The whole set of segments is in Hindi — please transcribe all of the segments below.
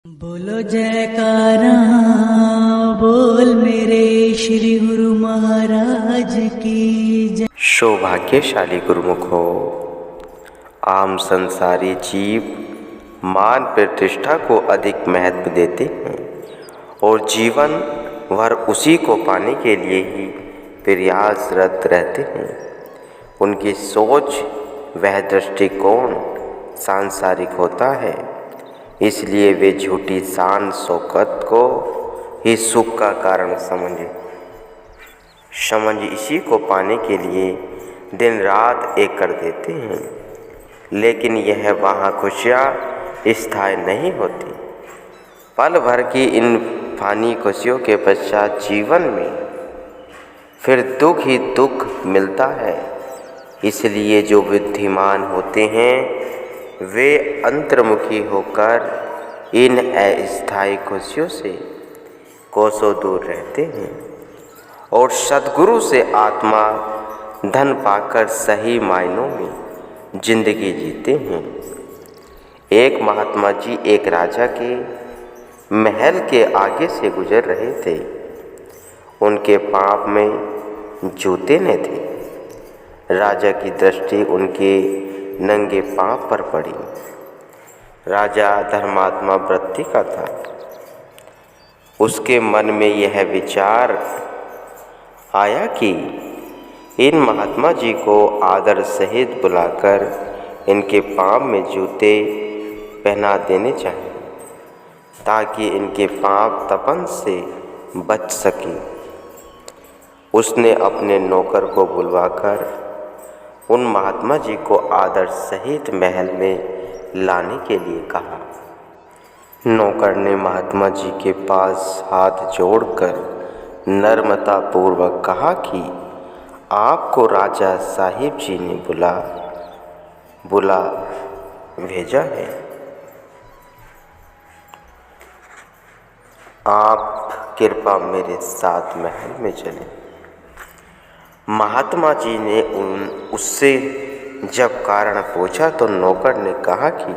बोलो जयकारा बोल मेरे श्री गुरु महाराज की जय। सौभाग्यशाली गुरुमुख हो। आम संसारी जीव मान प्रतिष्ठा को अधिक महत्व देते हैं और जीवन भर उसी को पाने के लिए ही प्रयासरत रहते हैं। उनकी सोच वह दृष्टिकोण सांसारिक होता है, इसलिए वे झूठी शान शौकत को ही सुख का कारण समझ इसी को पाने के लिए दिन रात एक कर देते हैं। लेकिन यह वहाँ खुशियाँ स्थायी नहीं होती। पल भर की इन फानी खुशियों के पश्चात जीवन में फिर दुख ही दुख मिलता है। इसलिए जो बुद्धिमान होते हैं वे अंतर्मुखी होकर इन अस्थायी खुशियों से कोसों दूर रहते हैं और सद्गुरु से आत्मा धन पाकर सही मायनों में जिंदगी जीते हैं। एक महात्मा जी एक राजा के महल के आगे से गुजर रहे थे। उनके पाँव में जूते न थे। राजा की दृष्टि उनके नंगे पाँव पर पड़ी। राजा धर्मात्मा वृत्ति का था। उसके मन में यह विचार आया कि इन महात्मा जी को आदर सहित बुलाकर इनके पाँव में जूते पहना देने चाहिए ताकि इनके पाँव तपन से बच सके। उसने अपने नौकर को बुलवाकर उन महात्मा जी को आदर सहित महल में लाने के लिए कहा। नौकर ने महात्मा जी के पास हाथ जोड़कर नम्रता पूर्वक कहा कि आपको राजा साहिब जी ने बुला भेजा है। आप कृपा मेरे साथ महल में चलें। महात्मा जी ने उससे जब कारण पूछा तो नौकर ने कहा कि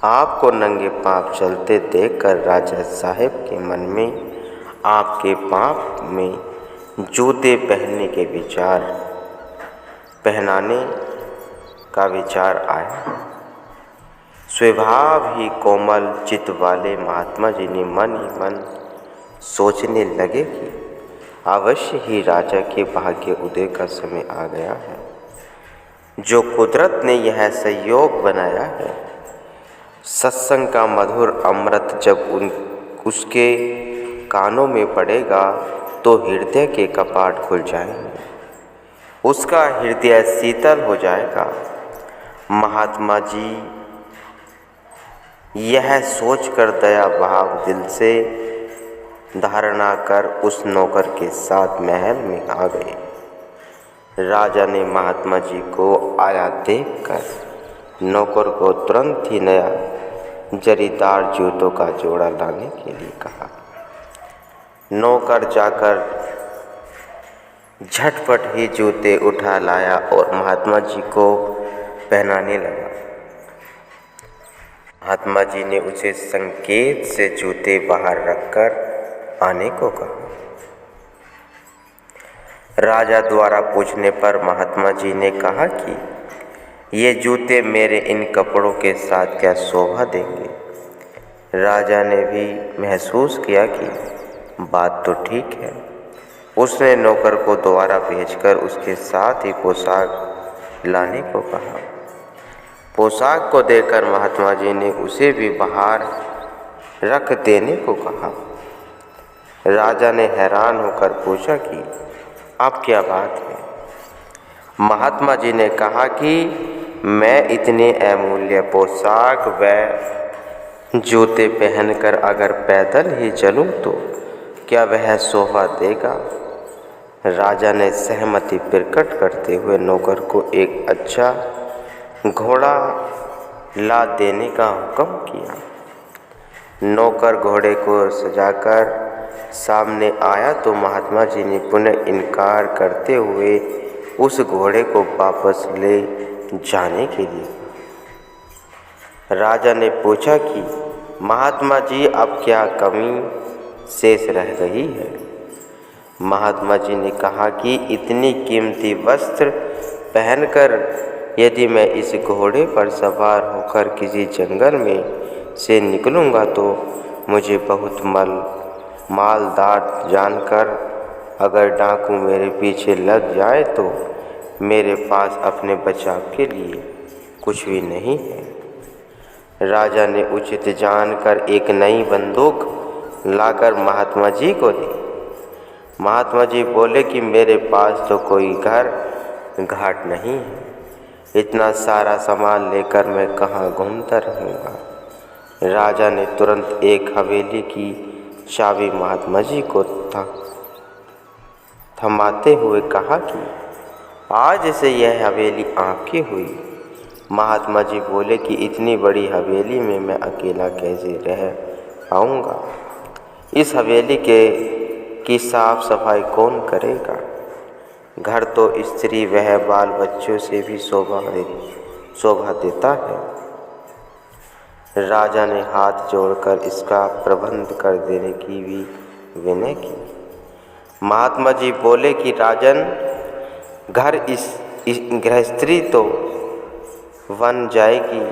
आपको नंगे पांव चलते देखकर राजा साहब के मन में आपके पांव में जूते पहनाने का विचार आया। स्वभाव ही कोमल चित्त वाले महात्मा जी ने मन ही मन सोचने लगे कि अवश्य ही राजा के भाग्य उदय का समय आ गया है। जो कुदरत ने यह संयोग बनाया है। सत्संग का मधुर अमृत जब उसके कानों में पड़ेगा तो हृदय के कपाट खुल जाएंगे। उसका हृदय शीतल हो जाएगा। महात्मा जी यह सोचकर दया भाव दिल से धारणा कर उस नौकर के साथ महल में आ गए। राजा ने महात्मा जी को आया देखकर नौकर को तुरंत ही नया जरीदार जूतों का जोड़ा लाने के लिए कहा। नौकर जाकर झटपट ही जूते उठा लाया और महात्मा जी को पहनाने लगा। महात्मा जी ने उसे संकेत से जूते बाहर रखकर आने को कहा। राजा द्वारा पूछने पर महात्मा जी ने कहा कि ये जूते मेरे इन कपड़ों के साथ क्या शोभा देंगे। राजा ने भी महसूस किया कि बात तो ठीक है। उसने नौकर को दोबारा भेजकर उसके साथ ही पोशाक लाने को कहा। पोशाक को देखकर महात्मा जी ने उसे भी बाहर रख देने को कहा। राजा ने हैरान होकर पूछा कि अब क्या बात है। महात्मा जी ने कहा कि मैं इतने अमूल्य पोशाक व जूते पहनकर अगर पैदल ही चलूं तो क्या वह शोभा देगा। राजा ने सहमति प्रकट करते हुए नौकर को एक अच्छा घोड़ा ला देने का हुक्म किया। नौकर घोड़े को सजाकर सामने आया तो महात्मा जी ने पुनः इनकार करते हुए उस घोड़े को वापस ले जाने के लिए। राजा ने पूछा कि महात्मा जी अब क्या कमी शेष रह गई है? महात्मा जी ने कहा कि इतनी कीमती वस्त्र पहनकर यदि मैं इस घोड़े पर सवार होकर किसी जंगल में से निकलूँगा तो मुझे बहुत मालदार जानकर अगर डाकू मेरे पीछे लग जाए तो मेरे पास अपने बचाव के लिए कुछ भी नहीं है। राजा ने उचित जानकर एक नई बंदूक लाकर महात्मा जी को दी। महात्मा जी बोले कि मेरे पास तो कोई घर घाट नहीं है, इतना सारा सामान लेकर मैं कहाँ घूमता रहूँगा। राजा ने तुरंत एक हवेली की चाबी महात्मा जी को थमाते हुए कहा कि आज से यह हवेली आपकी हुई। महात्मा जी बोले कि इतनी बड़ी हवेली में मैं अकेला कैसे रह पाऊँगा? इस हवेली की साफ सफाई कौन करेगा? घर तो स्त्री वह बाल बच्चों से भी शोभा देता है। राजा ने हाथ जोड़कर इसका प्रबंध कर देने की भी विनय की। महात्मा जी बोले कि राजन, घर इस गृहस्थी तो बन जाएगी,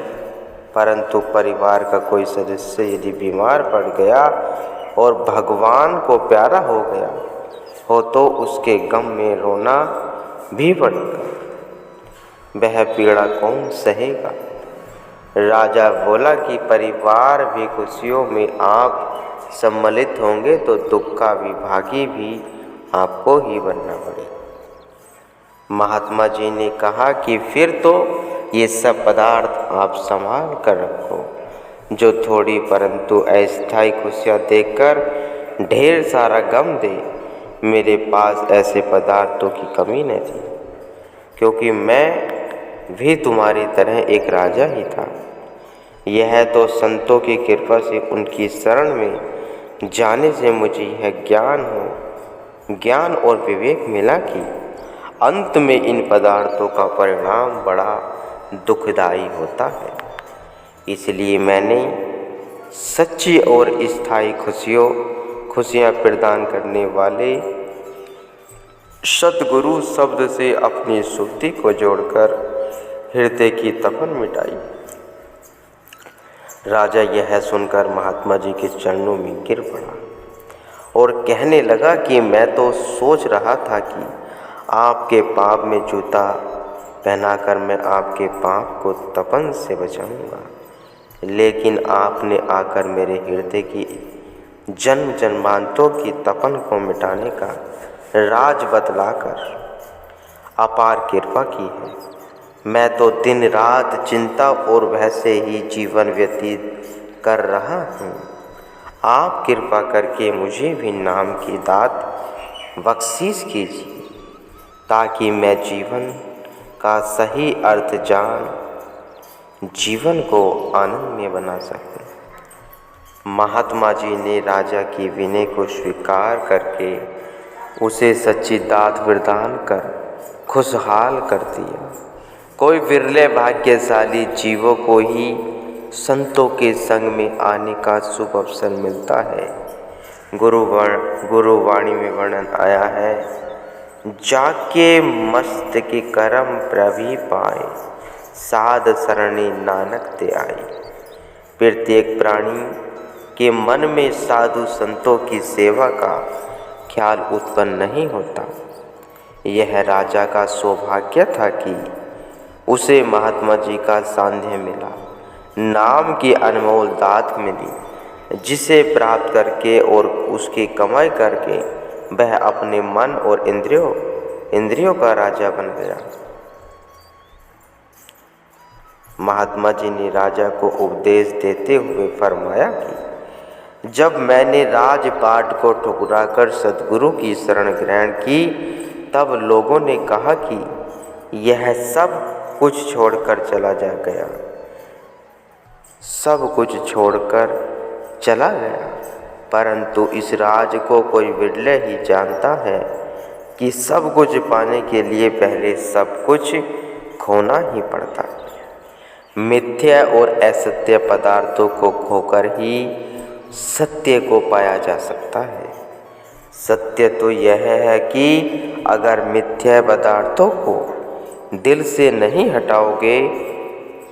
परंतु परिवार का कोई सदस्य यदि बीमार पड़ गया और भगवान को प्यारा हो गया हो तो उसके गम में रोना भी पड़ेगा। वह पीड़ा कौन सहेगा? राजा बोला कि परिवार भी खुशियों में आप सम्मिलित होंगे तो दुख का विभागी भी आपको ही बनना पड़ेगा। महात्मा जी ने कहा कि फिर तो ये सब पदार्थ आप संभाल कर रखो, जो थोड़ी परंतु अस्थायी खुशियाँ देखकर ढेर सारा गम दे। मेरे पास ऐसे पदार्थों की कमी न थी, क्योंकि मैं भी तुम्हारी तरह एक राजा ही था। यह तो संतों की कृपा से उनकी शरण में जाने से मुझे यह ज्ञान और विवेक मिला कि अंत में इन पदार्थों का परिणाम बड़ा दुखदायी होता है। इसलिए मैंने सच्ची और स्थायी खुशियाँ प्रदान करने वाले सतगुरु शब्द से अपनी सुक्ति को जोड़कर हृदय की तपन मिटाई। राजा यह सुनकर महात्मा जी के चरणों में गिर पड़ा और कहने लगा कि मैं तो सोच रहा था कि आपके पाप में जूता पहनाकर मैं आपके पाप को तपन से बचाऊंगा, लेकिन आपने आकर मेरे हृदय की जन्म जन्मांतरों की तपन को मिटाने का राज बतलाकर अपार कृपा की है। मैं तो दिन रात चिंता और भय से ही जीवन व्यतीत कर रहा हूँ। आप कृपा करके मुझे भी नाम की दात बख्शीश कीजिए, ताकि मैं जीवन का सही अर्थ जान जीवन को आनंद में बना सकूं। महात्मा जी ने राजा की विनय को स्वीकार करके उसे सच्ची दात प्रदान कर खुशहाल कर दिया। कोई विरले भाग्यशाली जीवों को ही संतों के संग में आने का शुभ अवसर मिलता है। गुरुवाणी में वर्णन आया है, जाके मस्त के करम प्रभि पाए, साध सरणी नानक ते आई। प्रत्येक प्राणी के मन में साधु संतों की सेवा का ख्याल उत्पन्न नहीं होता। यह राजा का सौभाग्य था कि उसे महात्मा जी का सानिध्य मिला, नाम की अनमोल दात मिली, जिसे प्राप्त करके और उसकी कमाई करके वह अपने मन और इंद्रियों का राजा बन गया। महात्मा जी ने राजा को उपदेश देते हुए फरमाया कि जब मैंने राजपाट को ठुकराकर सद्गुरु की शरण ग्रहण की, तब लोगों ने कहा कि यह सब कुछ छोड़कर चला गया, परंतु इस राज को कोई विरले ही जानता है कि सब कुछ पाने के लिए पहले सब कुछ खोना ही पड़ता है। मिथ्या और असत्य पदार्थों को खोकर ही सत्य को पाया जा सकता है। सत्य तो यह है कि अगर मिथ्या पदार्थों को दिल से नहीं हटाओगे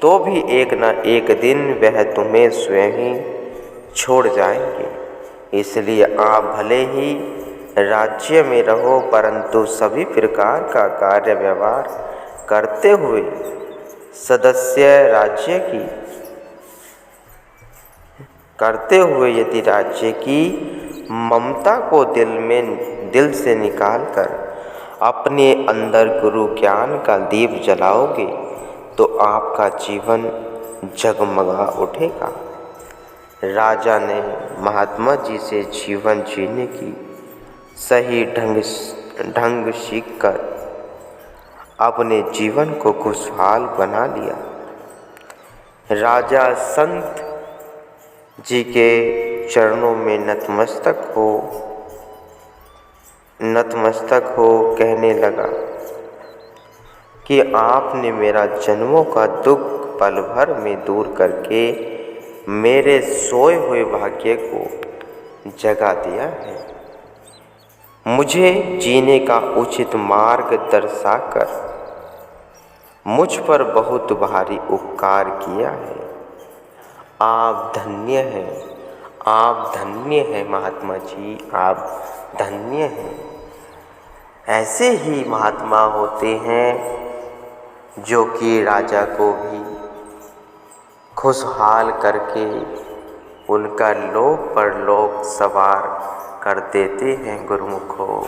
तो भी एक न एक दिन वह तुम्हें स्वयं ही छोड़ जाएंगे। इसलिए आप भले ही राज्य में रहो परंतु सभी प्रकार का कार्य व्यवहार करते हुए यदि राज्य की ममता को दिल से निकालकर अपने अंदर गुरु ज्ञान का दीप जलाओगे तो आपका जीवन जगमगा उठेगा। राजा ने महात्मा जी से जीवन जीने की सही ढंग सीखकर अपने जीवन को खुशहाल बना लिया। राजा संत जी के चरणों में नतमस्तक हो कहने लगा कि आपने मेरा जन्मों का दुख पल भर में दूर करके मेरे सोए हुए भाग्य को जगा दिया है। मुझे जीने का उचित मार्ग दर्शाकर मुझ पर बहुत भारी उपकार किया है। आप धन्य हैं महात्मा जी, आप धन्य हैं। ऐसे ही महात्मा होते हैं जो कि राजा को भी खुशहाल करके उनका लोक पर लोक सवार कर देते हैं गुरुमुखों।